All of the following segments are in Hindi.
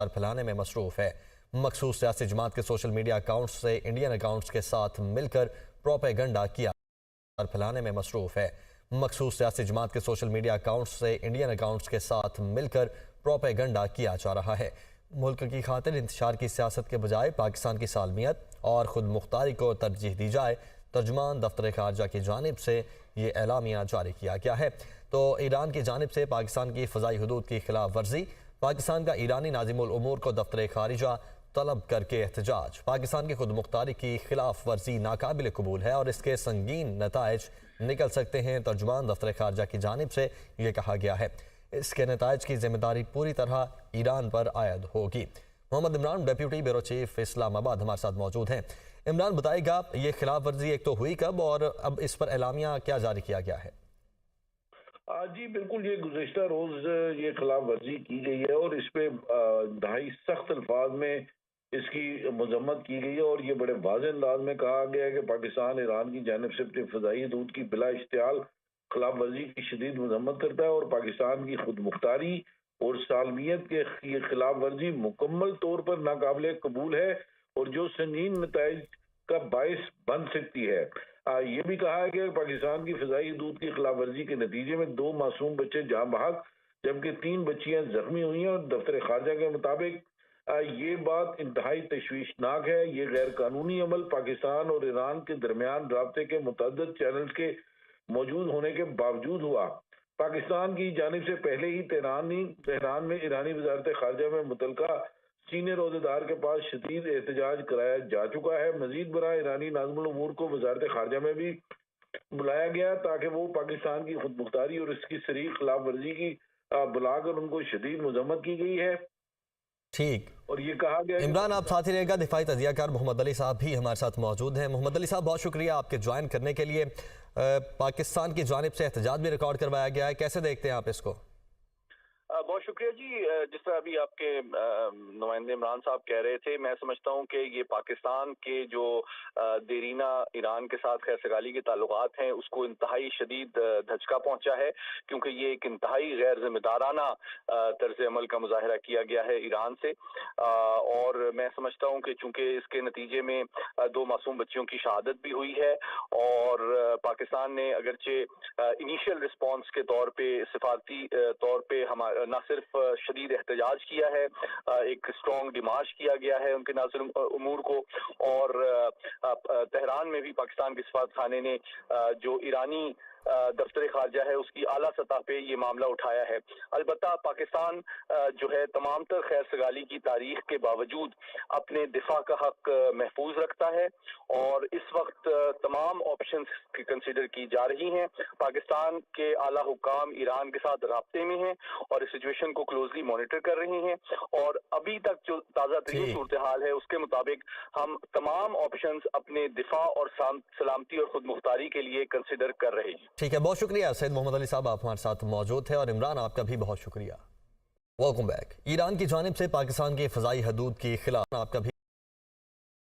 फैलाने में मसरूफ है। मखसूस सियासी जमात के सोशल मीडिया अकाउंट्स से इंडियन अकाउंट्स के साथ मिलकर प्रोपेगेंडा किया फैलाने में मसरूफ है। मखसूस सियासी जमात के सोशल मीडिया अकाउंट्स से इंडियन अकाउंट्स के साथ मिलकर प्रोपेगेंडा किया जा रहा है। मुल्क की खातिर इंतशार की सियासत के बजाय पाकिस्तान की सालमियत और खुद मुख्तारी को तरजीह दी जाए। तर्जुमान दफ्तर खारजा की जानिब से ये एलामिया जारी किया गया है। तो ईरान की जानिब से पाकिस्तान की फ़ज़ाई हदूद की खिलाफ वर्जी, पाकिस्तान का ईरानी नाज़िमुल उमूर को दफ्तर खारिजा तलब करके एहतजाज। पाकिस्तान की खुद मुख्तारी की खिलाफ वर्जी नाकाबिल कबूल है और इसके संगीन नताइज निकल सकते हैं। तर्जुमान दफ्तर खारजा की जानिब से ये कहा गया है। इसके नताइज की जिम्मेदारी पूरी तरह ईरान पर आयद होगी। Mohammad Imran, deputy bureau chief Islamabad, हमारे साथ मौजूद हैं। इमरान, बताइएगा ये खिलाफ वर्जी एक तो हुई कब और अब इस पर एलामिया क्या जारी किया गया है? जी बिल्कुल, ये गुज़िश्ता रोज ये खिलाफ वर्जी की गई है और इस पे इंतहाई सख्त अल्फाज में इसकी मजम्मत की गई है और ये बड़े वाज़ेह अंदाज में कहा गया है कि पाकिस्तान ईरान की जानिब से अपनी फ़ज़ाई हदूद की बिला इश्तियाल खिलाफ वर्जी की शदीद मजम्मत करता है और पाकिस्तान की खुद मुख्तारी और सालमियत के ये खिलाफ वर्जी मुकम्मल तौर पर नाकाबिल कबूल है और जो संगीन नताइज का बायस बन सकती है। ये भी कहा है कि पाकिस्तान की फ़ज़ाई हदूद की खिलाफ वर्जी के नतीजे में 2 मासूम बच्चे जाँ बहक जबकि 3 बच्चियां जख्मी हुई हैं और दफ्तर खारजा के मुताबिक ये बात इंतहाई तशवीशनाक है। ये गैर कानूनी अमल पाकिस्तान और ईरान के दरमियान राब्ते के मुतअद्दिद चैनल्स के मौजूद होने के बावजूद हुआ। पाकिस्तान की जानिब से पहले ही तेहरान में ईरानी वजारत खारजा में मुतलका सीनियर ओहदेदार के पास शदीद एहतजाज कराया जा चुका है। मजीद बरा ईरानी नाज़िमुल उमूर को वजारत खारजा में भी बुलाया गया ताकि वो पाकिस्तान की खुद मुख्तारी और इसकी सरीह खिलाफ वर्जी की बुलाकर उनको शदीद मजम्मत की गई है। ठीक, और ये कहा गया इमरान आप साथ ही रहेगा। दिफाई तजियाकार मोहम्मद अली साहब भी हमारे साथ मौजूद हैं। मोहम्मद अली साहब, बहुत शुक्रिया आपके ज्वाइन करने के लिए। पाकिस्तान की जानिब से एहतजाज भी रिकॉर्ड करवाया गया है, कैसे देखते हैं आप इसको? बहुत शुक्रिया जी। जिस तरह अभी आपके नुमाइंदे इमरान साहब कह रहे थे, मैं समझता हूं कि ये पाकिस्तान के जो देरीना ईरान के साथ खैर सगाली के ताल्लुकात हैं उसको इंतहाई शदीद धचका पहुंचा है, क्योंकि ये एक इंतहाई गैर जिम्मेदाराना तर्ज अमल का मुजाहरा किया गया है ईरान से। और मैं समझता हूं कि चूंकि इसके नतीजे में 2 मासूम बच्चियों की शहादत भी हुई है और पाकिस्तान ने अगरचे इनिशियल रिस्पॉन्स के तौर पे सिफारती तौर पे हमारा न सिर्फ शदीद एहतजाज किया है, एक स्ट्रॉन्ग डिमार्च किया गया है उनके नाज़िम उमूर को, और तेहरान में भी पाकिस्तान के सफारत खाने ने जो ईरानी दफ्तर खारजा है उसकी आला सतह पे ये मामला उठाया है। अलबत्ता पाकिस्तान जो है तमाम तर खैर सगाली की तारीख के बावजूद अपने दिफा का हक महफूज रखता है और इस वक्त तमाम ऑप्शंस कंसिडर की जा रही हैं। पाकिस्तान के आला हुक्काम ईरान के साथ राब्ते में हैं और इस सिचुएशन को क्लोजली मॉनिटर कर रही हैं और अभी तक जो ताज़ा तरीन सूरत हाल है उसके मुताबिक हम तमाम ऑप्शंस अपने दिफा और सलामती और खुद मुख्तारी के लिए कंसिडर कर रहे हैं। ठीक है, बहुत शुक्रिया सैयद मोहम्मद अली साहब, आप हमारे साथ मौजूद थे। और इमरान, आपका भी बहुत शुक्रिया। Welcome back. ईरान की जानिब से पाकिस्तान की फ़ज़ाई हदूद के खिलाफ आपका भी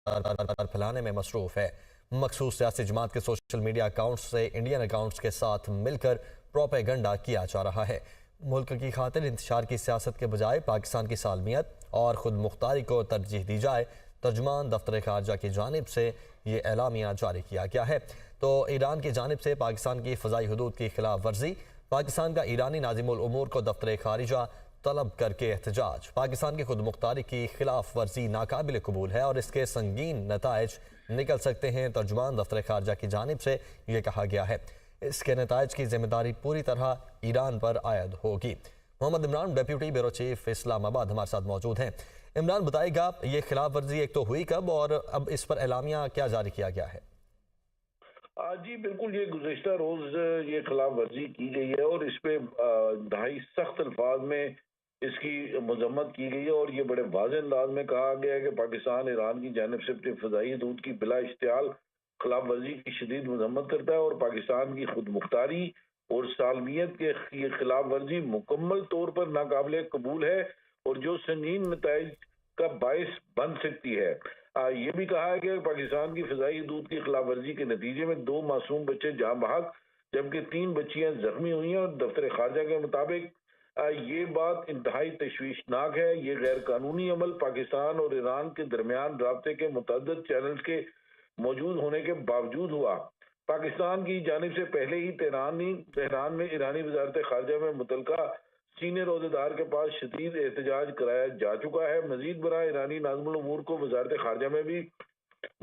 फैलाने में मसरूफ है। मखसूस सियासी जमात के सोशल मीडिया अकाउंट्स से इंडियन अकाउंट्स के साथ मिलकर प्रोपेगेंडा किया जा रहा है। मुल्क की खातिर इंतशार की सियासत के बजाय पाकिस्तान की सालमियत और खुद मुख्तारी को तरजीह दी जाए। तर्जुमान दफ्तर खारजा की जानिब से ये एलामिया जारी किया गया है। तो ईरान की जानिब से पाकिस्तान की फ़ज़ाई हदूद की खिलाफ वर्जी, पाकिस्तान का ईरानी नाज़िमुल उमूर को दफ्तर खारिजा तलब करके एहतजाज। पाकिस्तान की खुद मुख्तारी की खिलाफ वर्जी नाकाबिल कबूल है और इसके संगीन नताइज निकल सकते हैं। तर्जुमान दफ्तर खारजा की जानिब से ये कहा गया है। इसके नताइज की जिम्मेदारी पूरी तरह ईरान पर आयद होगी। Mohammad Imran, deputy bureau chief Islamabad, हमारे साथ मौजूद हैं। इमरान, बताइएगा ये खिलाफ वर्जी एक तो हुई कब और अब इस पर एलामिया क्या जारी किया गया है? जी बिल्कुल, ये गुज़िश्ता रोज ये खिलाफ वर्जी की गई है और इस पे इंतहाई सख्त अल्फाज में इसकी मजम्मत की गई है और ये बड़े वाज़ेह अंदाज में कहा गया है कि पाकिस्तान ईरान की जानिब से अपनी फ़ज़ाई हदूद की बिला इश्तियाल खिलाफ वर्जी की शदीद मजम्मत करता है और पाकिस्तान की खुद मुख्तारी और सालमियत के ये खिलाफ वर्जी मुकम्मल तौर पर नाकाबिल कबूल है और जो संगीन नताइज का बायस बन सकती है। ये भी कहा है कि पाकिस्तान की फ़ज़ाई हदूद की खिलाफ वर्जी के नतीजे में 2 मासूम बच्चे जाँ बहक जबकि 3 बच्चियां जख्मी हुई हैं और दफ्तर खारजा के मुताबिक ये बात इंतहाई तशवीशनाक है। ये गैर कानूनी अमल पाकिस्तान और ईरान के दरमियान राब्ते के मुतअद्दिद चैनल्स के मौजूद होने के बावजूद हुआ। पाकिस्तान की जानिब से पहले ही तेहरान में ईरानी वजारत खारजा में मुतलका सीनियर ओहदेदार के पास शदीद एहतजाज कराया जा चुका है। मजीद बरा ईरानी नाज़िमुल उमूर को वजारत खारजा में भी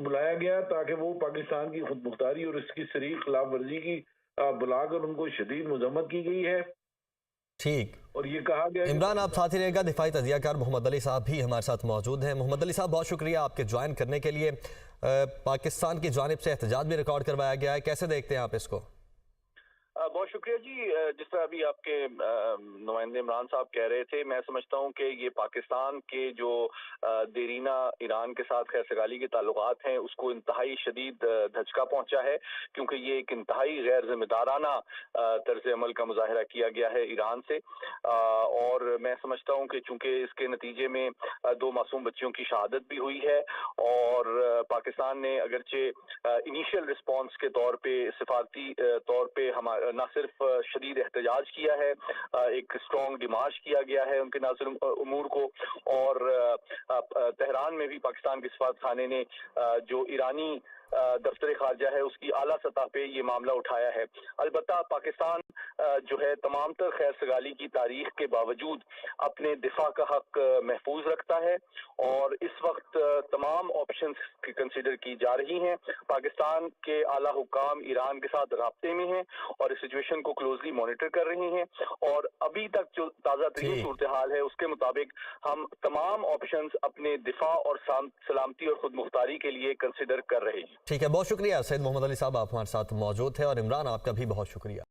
बुलाया गया ताकि वो पाकिस्तान की खुद मुख्तारी और इसकी सरीह खिलाफ वर्जी की बुलाकर उनको शदीद मजम्मत की गई है। ठीक। और ये कहा गया इमरान, आप साथ ही रहेगा। दिफाई तजियाकार मोहम्मद अली साहब भी हमारे साथ मौजूद हैं। मोहम्मद अली साहब, बहुत शुक्रिया आपके ज्वाइन करने के लिए। पाकिस्तान की जानिब से एहतजाज भी रिकॉर्ड करवाया गया है, कैसे देखते हैं आप इसको? बहुत शुक्रिया जी। जिस तरह अभी आपके नुमाइंदे इमरान साहब कह रहे थे, मैं समझता हूं कि ये पाकिस्तान के जो देरीना ईरान के साथ खैर सगाली के ताल्लुकात हैं उसको इंतहाई शदीद धचका पहुंचा है, क्योंकि ये एक इंतहाई गैर जिम्मेदाराना तर्ज अमल का मुजाहरा किया गया है ईरान से। और मैं समझता हूं कि चूंकि इसके नतीजे में 2 मासूम बच्चियों की शहादत भी हुई है और पाकिस्तान ने अगरचे इनिशियल रिस्पॉन्स के तौर पे सिफारती तौर पे हमारा न सिर्फ शदीद एहतजाज किया है, एक स्ट्रॉन्ग डिमार्च किया गया है उनके नाज़िर उमूर को, और तेहरान में भी पाकिस्तान के सफारत खाने ने जो ईरानी दफ्तर खारजा है उसकी आला सतह पे ये मामला उठाया है। अलबत्ता पाकिस्तान जो है तमाम तर खैर सगाली की तारीख के बावजूद अपने दिफा का हक महफूज रखता है और इस वक्त तमाम ऑप्शंस कंसिडर की जा रही हैं। पाकिस्तान के आला हुक्काम ईरान के साथ राब्ते में हैं और इस सिचुएशन को क्लोजली मॉनिटर कर रही हैं और अभी तक जो ताज़ा तरीन सूरत हाल है उसके मुताबिक हम तमाम ऑप्शंस अपने दिफा और सलामती और खुद मुख्तारी के लिए कंसिडर कर रहे हैं। ठीक है, बहुत शुक्रिया सैयद मोहम्मद अली साहब, आप हमारे साथ मौजूद थे। और इमरान, आपका भी बहुत शुक्रिया।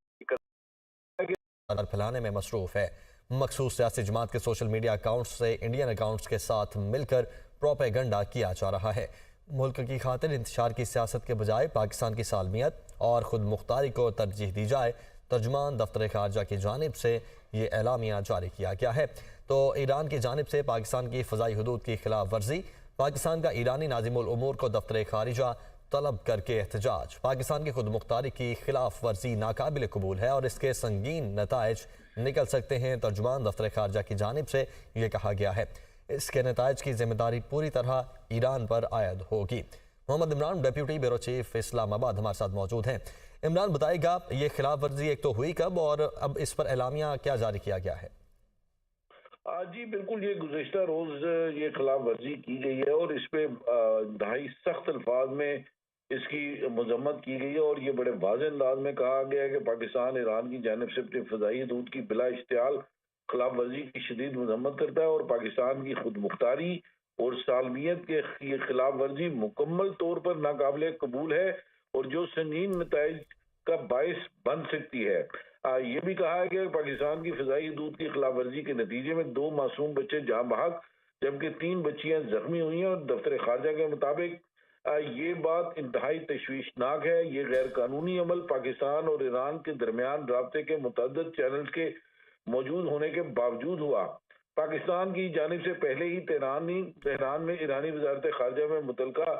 फैलाने में मसरूफ है। मखसूस सियासी जमात के सोशल मीडिया अकाउंट्स से इंडियन अकाउंट्स के साथ मिलकर प्रोपेगंडा किया जा रहा है। मुल्क की खातिर इंतशार की सियासत के बजाय पाकिस्तान की सालमियत और खुद मुख्तारी को तरजीह दी जाए। तर्जुमान दफ्तर खारजा की जानिब से ये एलामिया जारी किया गया है। तो ईरान की जानिब से पाकिस्तान की फ़ज़ाई हदूद की खिलाफ वर्जी, पाकिस्तान का ईरानी नाज़िमुल उमूर को दफ्तर खारिजा तलब करके एहतजाज। पाकिस्तान की खुद मुख्तारी की खिलाफ वर्जी नाकाबिल कबूल है और इसके संगीन नताइज निकल सकते हैं। तर्जुमान दफ्तर खारजा की जानिब से ये कहा गया है। इसके नताइज की जिम्मेदारी पूरी तरह ईरान पर आयद होगी। Mohammad Imran, deputy bureau chief Islamabad, हमारे साथ मौजूद हैं। इमरान, बताएगा ये खिलाफ वर्जी एक तो हुई कब और अब इस पर एलामिया क्या जारी किया गया है? जी बिल्कुल, ये गुज़िश्ता रोज ये खिलाफ वर्जी की गई है और इस पे ढाई सख्त अल्फाज में इसकी मजम्मत की गई है और ये बड़े वाज़ेह अंदाज में कहा गया है कि पाकिस्तान ईरान की जानिब से अपनी फ़ज़ाई हदूद की बिला इश्तियाल खिलाफ वर्जी की शदीद मजम्मत करता है और पाकिस्तान की खुद मुख्तारी और सालमियत के ये खिलाफ वर्जी मुकम्मल तौर पर नाकाबिल कबूल है और जो संगीन नताइज का बायस बन सकती है। ये भी कहा है कि पाकिस्तान की फ़ज़ाई हदूद की खिलाफ वर्जी के नतीजे में 2 मासूम बच्चे जाँ बहक जबकि 3 बच्चियां जख्मी हुई हैं और दफ्तर खारजा के मुताबिक ये बात इंतहाई तशवीशनाक है। ये गैर कानूनी अमल पाकिस्तान और ईरान के दरमियान राब्ते के मुतअद्दिद चैनल्स के मौजूद होने के बावजूद हुआ। पाकिस्तान की जानिब से पहले ही तेहरान में ईरानी वजारत खारजा में मुतलका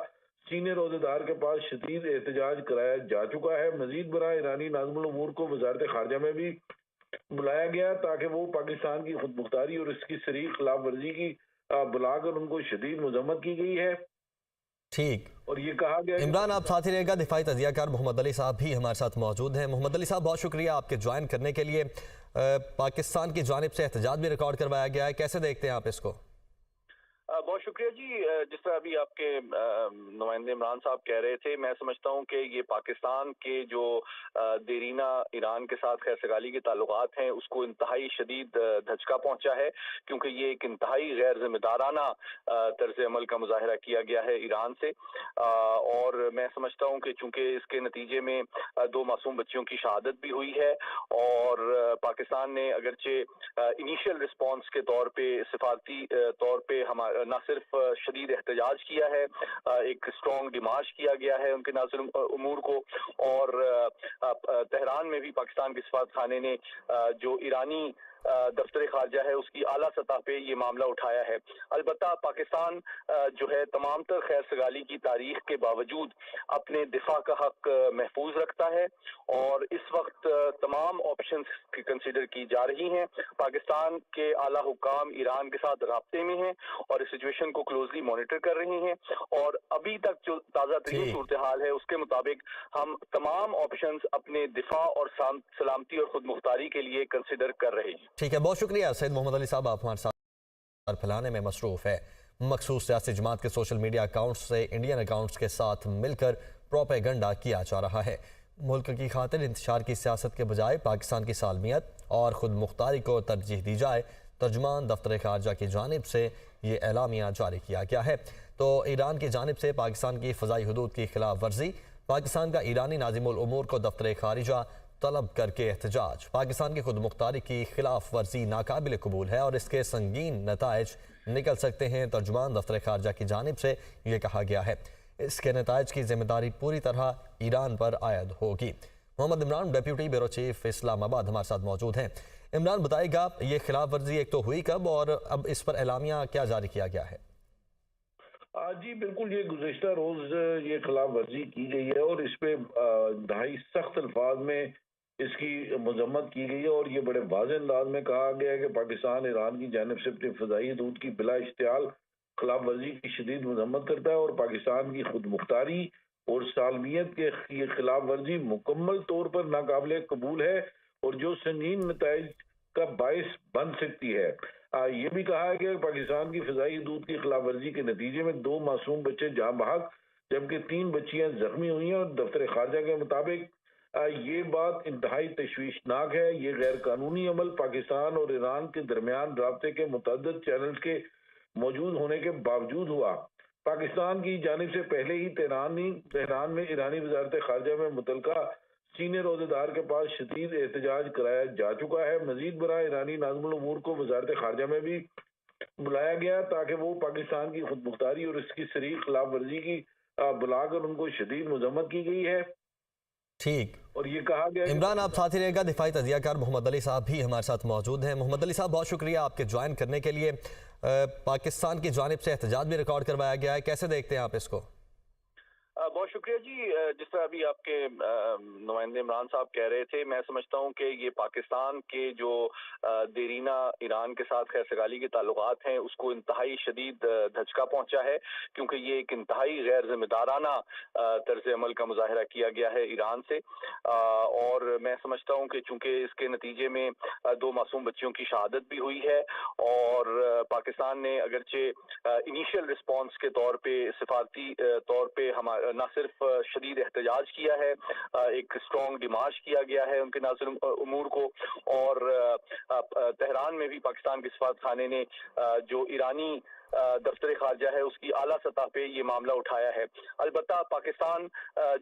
सीनियर ओहदेदार के पास शदीद एहतजाज कराया जा चुका है। मजीद बरा ईरानी नाज़िमुल उमूर को वजारत खारजा में भी बुलाया गया ताकि वो पाकिस्तान की खुद मुख्तारी और इसकी सरीह खिलाफ वर्जी की बुलाकर उनको शदीद मजम्मत की गई है। ठीक। और ये कहा गया इमरान, आप साथ ही रहेगा। दिफाई तजियाकार मोहम्मद अली साहब भी हमारे साथ मौजूद हैं। मोहम्मद अली साहब, बहुत शुक्रिया आपके ज्वाइन करने के लिए। पाकिस्तान की जानिब से एहतजाज भी रिकॉर्ड करवाया गया है, कैसे देखते हैं आप इसको? बहुत शुक्रिया जी। जिस तरह अभी आपके नुमाइंदे इमरान साहब कह रहे थे, मैं समझता हूं कि ये पाकिस्तान के जो देरीना ईरान के साथ खैर सगाली के ताल्लुकात हैं उसको इंतहाई शदीद धचका पहुंचा है, क्योंकि ये एक इंतहाई गैर जिम्मेदाराना तर्ज अमल का मुजाहरा किया गया है ईरान से। और मैं समझता हूं कि चूंकि इसके नतीजे में 2 मासूम बच्चियों की शहादत भी हुई है और पाकिस्तान ने अगरचे इनिशियल रिस्पॉन्स के तौर पे सिफारती तौर पे हमारा न सिर्फ शदीद एहतजाज किया है, एक स्ट्रॉन्ग डिमार्च किया गया है उनके नाज़िर उमूर को, और तेहरान में भी पाकिस्तान के सफारत खाने ने जो ईरानी दफ्तर खारजा है उसकी आला सतह पे ये मामला उठाया है। अलबत्ता पाकिस्तान जो है तमाम तर खैर सगाली की तारीख के बावजूद अपने दिफा का हक महफूज रखता है और इस वक्त तमाम ऑप्शंस कंसिडर की जा रही हैं। पाकिस्तान के आला हुक्काम ईरान के साथ राब्ते में हैं और इस सिचुएशन को क्लोजली मॉनिटर कर रही हैं और अभी तक जो ताज़ा तरीन सूरत हाल है उसके मुताबिक हम तमाम ऑप्शंस अपने दिफा और सलामती और खुद मुख्तारी के लिए कंसिडर कर रहे हैं। ठीक है, बहुत शुक्रिया सैयद मोहम्मद अली साहब, आप हमारे साथ फैलाने में मसरूफ है। मखसूस सियासी जमात के सोशल मीडिया अकाउंट्स से इंडियन अकाउंट्स के साथ मिलकर प्रोपेगंडा किया जा रहा है। मुल्क की खातिर इंतशार की सियासत के बजाय पाकिस्तान की सालमियत और खुद मुख्तारी को तरजीह दी जाए। तर्जुमान दफ्तर खारजा की जानिब से ये एलामिया जारी किया गया है। तो ईरान की जानिब से पाकिस्तान की फ़ज़ाई हदूद की खिलाफ वर्जी, पाकिस्तान का ईरानी नाज़िमुल उमूर को दफ्तर खारिजा तलब करके एहतजाज। पाकिस्तान की खुद मुख्तारी की खिलाफ वर्जी नाकाबिल कबूल है और इसके संगीन नताइज निकल सकते हैं। तर्जुमान दफ्तर खारजा की जानिब से ये कहा गया है। इसके नताइज की जिम्मेदारी पूरी तरह ईरान पर आयद होगी। Mohammad Imran, deputy bureau chief Islamabad, हमारे साथ मौजूद हैं। इमरान, बताएगा ये खिलाफ वर्जी एक तो हुई कब और अब इस पर एलामिया क्या जारी किया गया है? जी बिल्कुल, ये गुज़िश्ता रोज ये खिलाफ वर्जी की गई है और इस पे इंतहाई सख्त अल्फाज में इसकी मजम्मत की गई है और ये बड़े वाज़ेह अंदाज में कहा गया है कि पाकिस्तान ईरान की जानिब से अपनी फ़ज़ाई हदूद की बिला इश्तियाल खिलाफ वर्जी की शदीद मजम्मत करता है और पाकिस्तान की खुद मुख्तारी और सालमियत के ये खिलाफ वर्जी मुकम्मल तौर पर नाकाबिल कबूल है और जो संगीन नताइज का बायस बन सकती है। ये भी कहा है कि पाकिस्तान की फ़ज़ाई हदूद की खिलाफ वर्जी के नतीजे में 2 मासूम बच्चे जाँ बहक जबकि 3 बच्चियां जख्मी हुई हैं और दफ्तर खारजा के मुताबिक ये बात इंतहाई तशवीशनाक है। ये गैर कानूनी अमल पाकिस्तान और ईरान के दरमियान राब्ते के मुतअद्दिद चैनल्स के मौजूद होने के बावजूद हुआ। पाकिस्तान की जानिब से पहले ही तेहरान में ईरानी वज़ारत खारजा में मुतलका सीनियर ओहदेदार के पास शदीद एहतजाज कराया जा चुका है। मजीद बरा ईरानी नाज़िमुल उमूर को वज़ारत खारजा में भी बुलाया गया ताकि वो पाकिस्तान की खुद मुख्तारी और इसकी सरीह खिलाफ वर्जी की बुलाकर उनको शदीद मजम्मत की गई है। ठीक, और ये कहा गया इमरान आप साथ ही रहेगा। दिफाई तजियाकार मोहम्मद अली साहब भी हमारे साथ मौजूद हैं। मोहम्मद अली साहब, बहुत शुक्रिया आपके ज्वाइन करने के लिए। पाकिस्तान की जानिब से एहतजाज भी रिकॉर्ड करवाया गया है, कैसे देखते हैं आप इसको? बहुत शुक्रिया जी। जिस तरह अभी आपके नुमाइंदे इमरान साहब कह रहे थे, मैं समझता हूँ कि ये पाकिस्तान के जो देरीना ईरान के साथ खैर सगाली के ताल्लुकात हैं उसको इंतहाई शदीद धचका पहुंचा है क्योंकि ये एक इंतहाई गैर जिम्मेदाराना तर्ज अमल का मुजाहरा किया गया है ईरान से और मैं समझता हूँ कि चूंकि इसके नतीजे में 2 मासूम बच्चियों की शहादत भी हुई है और पाकिस्तान ने अगरचे इनिशियल रिस्पॉन्स के तौर पे सिफारती तौर पे हमारा न सिर्फ शदीद एहतजाज किया है, एक स्ट्रॉन्ग डिमार्च किया गया है उनके नाज़िर उमूर को और तेहरान में भी पाकिस्तान के सफारत खाने ने जो ईरानी दफ्तर खारजा है उसकी आला सतह पे ये मामला उठाया है। अलबत्ता पाकिस्तान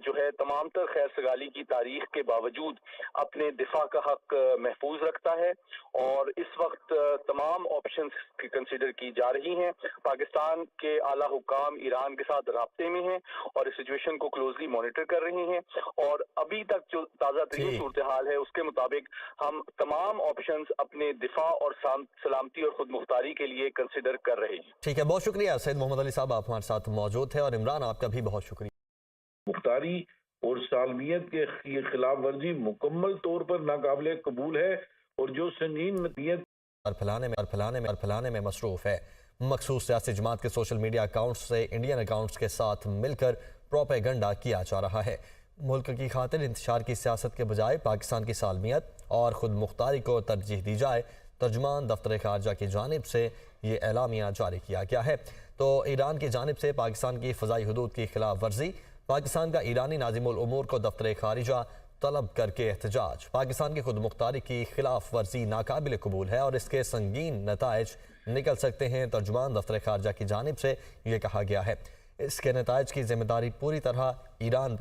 जो है तमाम तर खैर सगाली की तारीख के बावजूद अपने दिफा का हक महफूज रखता है और इस वक्त तमाम ऑप्शंस कंसिडर की जा रही हैं। पाकिस्तान के आला हुक्काम ईरान के साथ राब्ते में हैं और इस सिचुएशन को क्लोजली मॉनिटर कर रही हैं और अभी तक जो ताज़ा तरीन सूरत हाल है उसके मुताबिक हम तमाम ऑप्शंस अपने दिफा और सलामती और खुद मुख्तारी के लिए कंसिडर कर रहे हैं। ठीक है, बहुत शुक्रिया सैयद मोहम्मद अली साहब, आप हमारे साथ मौजूद हैं। और इमरान, आपका भी बहुत शुक्रिया। मुख्तारी और सालमियत के ये खिलाफ वर्जी मुकम्मल तौर पर नाकाबिल कबूल है और जो संगीन नतीयत फैलाने में मसरूफ है। मखसूस सियासी जमात के सोशल मीडिया अकाउंट्स से इंडियन अकाउंट्स के साथ मिलकर प्रोपेगंडा किया जा रहा है। मुल्क की खातिर इंतशार की सियासत के बजाय पाकिस्तान की सालमियत और खुद मुख्तारी को तरजीह दी जाए। तर्जुमान दफ्तर खारजा की जानिब से ये एलामिया जारी किया गया है। तो ईरान की जानिब से पाकिस्तान की फ़ज़ाई हदूद की खिलाफ वर्जी, पाकिस्तान का ईरानी नाज़िमुल उमूर को दफ्तर खारिजा तलब करके एहतजाज। पाकिस्तान की खुद मुख्तारी की खिलाफ वर्जी नाकाबिल कबूल है और इसके संगीन नताइज निकल सकते हैं। तर्जुमान दफ्तर खारजा की जानिब से ये कहा गया है। इसके नताइज की जिम्मेदारी पूरी तरह ईरान